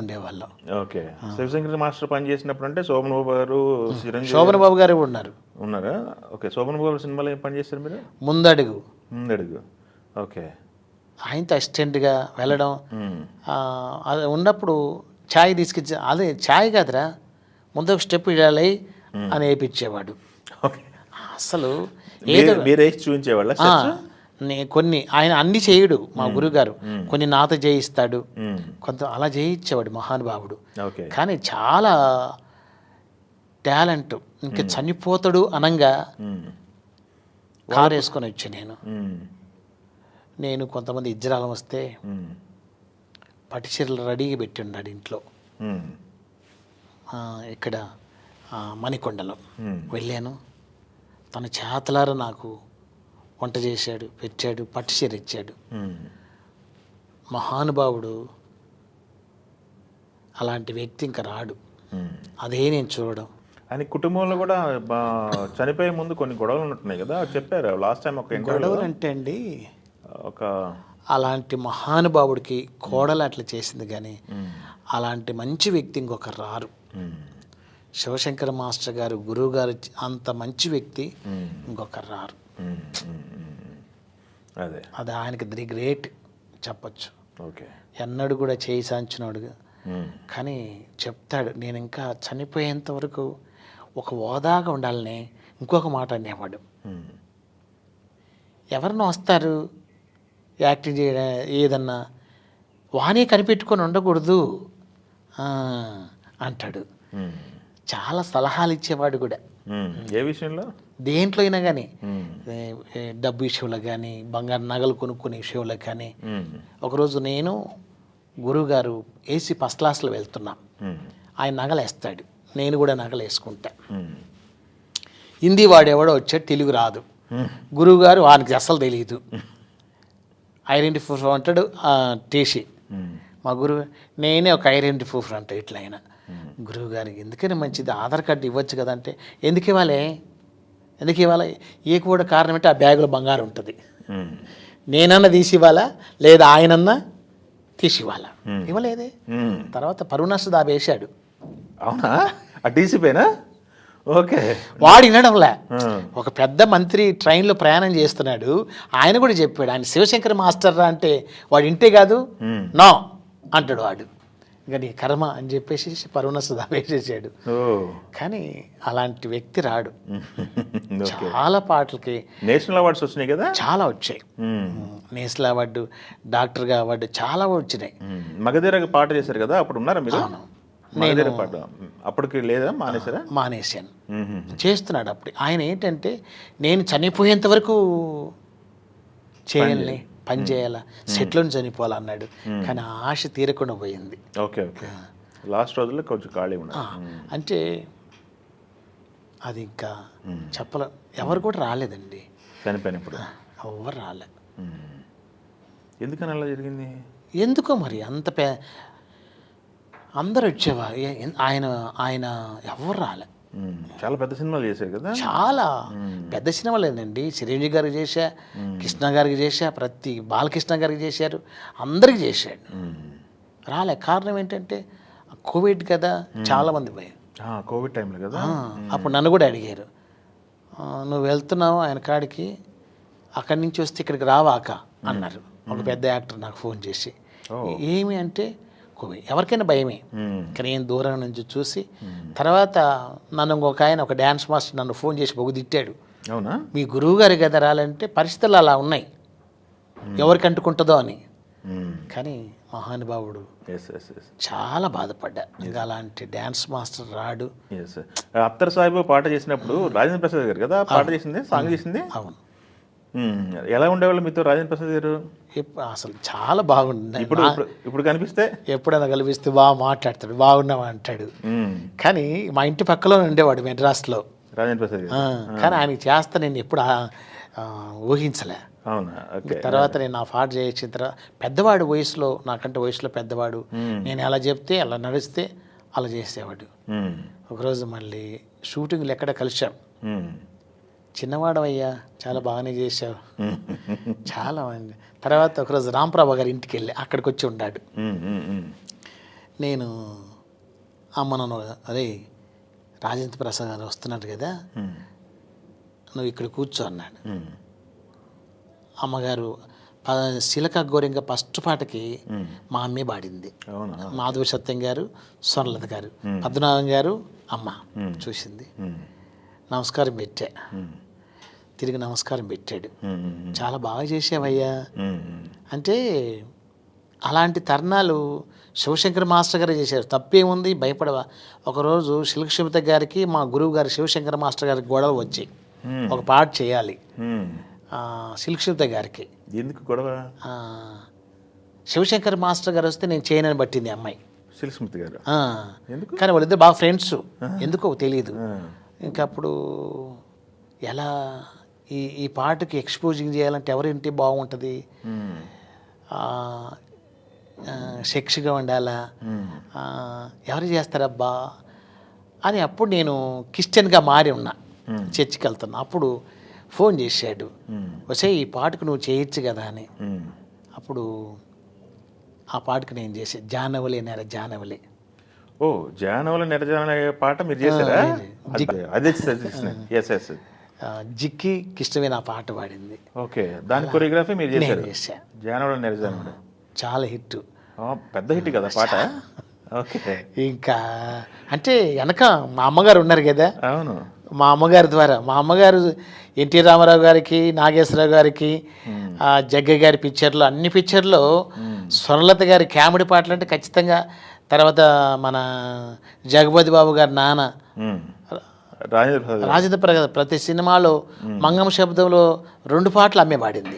ఉండేవాళ్ళం. Okay. Shivshankar master పని చేసినప్పుడు అంటే శోభన్ బాబు గారు, చిరంజీవి శోభన్ బాబు గారు ఉన్నారు. ఉన్నారా? ఓకే. శోభన్ బాబు సినిమాలో ఏం పని చేశారు మీరు? ముందడుగు. ముందడుగు. ఓకే. ఆయనతో అసిస్టెంట్గా వెళ్ళడం. అది ఉన్నప్పుడు ఛాయ్ తీసుకొచ్చి, అదే ఛాయ్ కాదురా, ముందు ఒక స్టెప్ ఇడాలి అని వేయించేవాడు. ఓకే. అసలు ఏదో మీరేసి చూపించేవాళ్ళ? కొన్ని ఆయన అన్ని చేయడు మా గురుగారు, కొన్ని నాతో చేయిస్తాడు, కొంత అలా చేయించేవాడు మహానుభావుడు. కానీ చాలా టాలెంట్. ఇంకా చనిపోతాడు అనంగా కారు వేసుకొని వచ్చి నేను కొంతమంది ఇజ్రాలం వస్తే పట్టుచీరలు రెడీగా పెట్టి ఉన్నాడు ఇంట్లో, ఇక్కడ మణికొండలో వెళ్ళాను. తన చేతలారా నాకు వంట చేశాడు, పెట్టాడు, పట్టుచీర ఇచ్చాడు. మహానుభావుడు. అలాంటి వ్యక్తి ఇంకా రాడు. అదే నేను చూడడం. ఆయన కుటుంబంలో కూడా చనిపోయే ముందు కొన్ని గొడవలు ఉంటున్నాయి కదా, చెప్పారు లాస్ట్ టైం. ఒక గొడవలు అంటే అండి, ఒక అలాంటి మహానుభావుడికి కోడలు అట్లా చేసింది, కానీ అలాంటి మంచి వ్యక్తి ఇంకొకరు రారు. శివశంకర మాస్టర్ గారు, గురువు గారు అంత మంచి వ్యక్తి ఇంకొకరు రారు. అది ఆయనకి ది గ్రేట్ చెప్పచ్చు. ఓకే. ఎన్నడూ కూడా చేయి సాంచినాడు. కానీ చెప్తాడు, నేను ఇంకా చనిపోయేంత వరకు ఒక హోదాగా ఉండాలని ఇంకొక మాట అనేవాడు. ఎవరన్నా వస్తారు యాక్టింగ్ చేయడం ఏదన్నా, వానే కనిపెట్టుకొని ఉండకూడదు అంటాడు. చాలా సలహాలు ఇచ్చేవాడు కూడా. ఏ విషయంలో? దేంట్లో అయినా కానీ, డబ్బు విషయంలో కానీ, బంగారు నగలు కొనుక్కునే విషయంలో కానీ. ఒకరోజు నేను గురువుగారు ఏసీ ఫస్ట్ క్లాస్లో వెళ్తున్నాం. ఆయన నగలు వేస్తాడు, నేను కూడా నగలు వేసుకుంటా. హిందీ వాడేవాడో వచ్చాడు, తెలుగు రాదు. గురువుగారు వానికి అస్సలు తెలియదు. ఐడెంటిటీ ప్రూఫ్ అంటాడు టీసీ. మా గురువు నేనే ఒక ఐడెంటిటీ ప్రూఫ్ అంట. ఇట్లా అయినా గురువుగారికి ఎందుకని మంచిది ఆధార్ కార్డు ఇవ్వచ్చు కదా అంటే, ఎందుకు ఇవ్వాలి ఏ కూడా కారణం అంటే ఆ బ్యాగులో బంగారం ఉంటుంది. నేనన్నా తీసి ఇవ్వాలా లేదా ఆయనన్నా తీసి ఇవ్వాలా? ఇవ్వలేదే. తర్వాత పరువునష్ట దాబా వేశాడు. అవునా? ఆ టీసీపైనా? ఓకే. వాడు వినడంలే. ఒక పెద్ద మంత్రి ట్రైన్లో ప్రయాణం చేస్తున్నాడు, ఆయన కూడా చెప్పాడు, ఆయన శివశంకర్ మాస్టర్ అంటే వాడు ఇంటే కాదు నో అంటాడు వాడు. ఇంకా నీ కర్మ అని చెప్పేసి పరువునష్ట వేసేసాడు. కానీ అలాంటి వ్యక్తి రాడు. చాలా పాటలకి నేషనల్ అవార్డ్స్ వచ్చినాయి కదా, చాలా వచ్చాయి. నేషనల్ అవార్డు, డాక్టర్గా అవార్డు చాలా వచ్చినాయి. మగధీర పాట చేశారు కదా, అప్పుడు ఉన్నారా మీరు? నేను పాట అప్పటికి లేదా, మానేశారా? మానేశాను. చేస్తున్నాడు అప్పుడు. ఆయన ఏంటంటే, నేను చనిపోయేంత వరకు చేయాలని, పని చేయాలా, సెట్లోని చనిపోవాలన్నాడు. కానీ ఆ ఆశ తీరకుండా పోయింది. ఓకే. ఓకే. లాస్ట్ రోజుల్లో కొంచెం ఖాళీ ఉన్నా అంటే అది ఇంకా చెప్పలే. ఎవరు కూడా రాలేదండి చనిపోయినప్పుడు, ఎవరు రాలే. ఎందుకని అలా జరిగింది? ఎందుకో మరి అంత అందరు వచ్చేవారు. ఆయన ఎవరు రాలే. చాలా పెద్ద సినిమాలు చేశారు కదా, చాలా పెద్ద సినిమాలు లేదండి. చిరంజీవి గారికి చేశా, కృష్ణ గారికి చేశా, ప్రతి బాలకృష్ణ గారికి చేశారు, అందరికి చేశాడు. రాలే. కారణం ఏంటంటే కోవిడ్ కదా, చాలామంది పోయారు. కోవిడ్ టైంలో కదా. అప్పుడు నన్ను కూడా అడిగారు, నువ్వు వెళ్తున్నావు ఆయన కాడికి, అక్కడి నుంచి వస్తే ఇక్కడికి రావాక అన్నారు. ఒక పెద్ద యాక్టర్ నాకు ఫోన్ చేసి, ఏమి అంటే ఎవరికైనా భయమే. కానీ నేను దూరం నుంచి చూసి, తర్వాత నన్ను ఇంకొక ఆయన, ఒక డ్యాన్స్ మాస్టర్ నన్ను ఫోన్ చేసి బొగ్గు తిట్టాడు. అవునా? మీ గురువు గారి కదా రాలంటే పరిస్థితులు అలా ఉన్నాయి, ఎవరికి అంటుకుంటుందో అని. కానీ మహానుభావుడు, చాలా బాధపడ్డా. ఇంకా అలాంటి డ్యాన్స్ మాస్టర్ రాడు. అత్తర్ సాహిబ్ పాట చేసినప్పుడు రాజేంద్ర ప్రసాద్ గారు కదా పాట చేసింది, సాంగ్ చేసింది. అవును. ఎలా ఉండేవాళ్ళు మీతో రాజేంద్ర ప్రసాద్ గారు? అసలు చాలా బాగుంది. ఇప్పుడు కనిపిస్తే, ఎప్పుడైనా కనిపిస్తే బాగా మాట్లాడతాడు, బాగున్నావా అంటాడు. కానీ మా ఇంటి పక్కలో ఉండేవాడు మెడ్రాస్లో రాజేంద్ర ప్రసాద్ గారు. కానీ ఆయనకి చేస్తా నేను ఎప్పుడు ఊహించలే. అవునా? తర్వాత నేను నా పాట చేసిన తర్వాత, పెద్దవాడు వయసులో, నాకంటే వయసులో పెద్దవాడు, నేను ఎలా చెప్తే అలా నడిస్తే అలా చేసేవాడు. ఒకరోజు మళ్ళీ షూటింగ్లు ఎక్కడ కలిసాం. చిన్నవాడు అయ్యా, చాలా బాగానే చేసావు, చాలా మంది. తర్వాత ఒకరోజు రాంప్రభా గారి ఇంటికి వెళ్ళి అక్కడికి వచ్చి ఉన్నాడు. నేను అమ్మ నన్ను, అరే రాజేంద్ర ప్రసాద్ గారు వస్తున్నారు కదా, నువ్వు ఇక్కడ కూర్చో అన్నాడు. అమ్మగారు శిలక గోరింగ ఫస్ట్ పాటకి మా అమ్మే పాడింది. మాధవి సత్యం గారు, స్వర్ణలత గారు, పద్మనాభం గారు అమ్మ చూసింది. నమస్కారం పెట్టా, తిరిగి నమస్కారం పెట్టాడు. చాలా బాగా చేసావయ్యా అంటే, అలాంటి తరుణాలు శివశంకర్ మాస్టర్ గారు చేశారు. తప్పేముంది, భయపడవా. ఒకరోజు శిల్కశివత గారికి మా గురువు గారు శివశంకర్ మాస్టర్ గారికి గొడవ వచ్చి ఒక పాట చేయాలి. శిల్కశివత గారికి ఎందుకు గొడవ? శివశంకర్ మాస్టర్ గారు వస్తే నేను చేయనని పట్టింది అమ్మాయి శిల్కస్మిత గారు. కానీ వాళ్ళిద్దరు బాగా ఫ్రెండ్స్, ఎందుకో తెలియదు. ఇంకా అప్పుడు ఎలా ఈ పాటకి ఎక్స్పోజింగ్ చేయాలంటే ఎవరింటి బాగుంటుంది, సెక్స్గా ఉండాలా, ఎవరు చేస్తారబ్బా అని అప్పుడు నేను క్రిస్టియన్గా మారి ఉన్నా, చర్చికి వెళ్తున్నా. అప్పుడు ఫోన్ చేశాడు, వచ్చే ఈ పాటకు నువ్వు చేయొచ్చు కదా అని. అప్పుడు ఆ పాటకు నేను చేసే జానవలి నేర జానవలి. ఓ జానవలి నెరజాన పాట మీరు చేశారా? అదే జిక్కి ఇష్టమైన ఆ పాట పాడింది. ఓకే, దాని కొరియోగ్రఫీ మీరు చేశారు? జానవలి నెరజాన చాలా హిట్, పెద్ద హిట్ కదా పాట. ఓకే, ఇంకా అంటే వెనక మా అమ్మగారు ఉన్నారు కదా. అవును, మా అమ్మగారి ద్వారా, మా అమ్మగారు ఎన్టీ రామారావు గారికి, నాగేశ్వరరావు గారికి, జగ్గ గారి పిక్చర్లో, అన్ని పిక్చర్లో స్వర్ణలత గారి కామెడీ పాటలు అంటే ఖచ్చితంగా. తర్వాత మన జగపతి బాబు గారి నాన్న రాజేంద్ర ప్రసాద్ ప్రతి సినిమాలో మంగమ్మ శబ్దంలో 2 పాటలు అమ్మే పాడింది.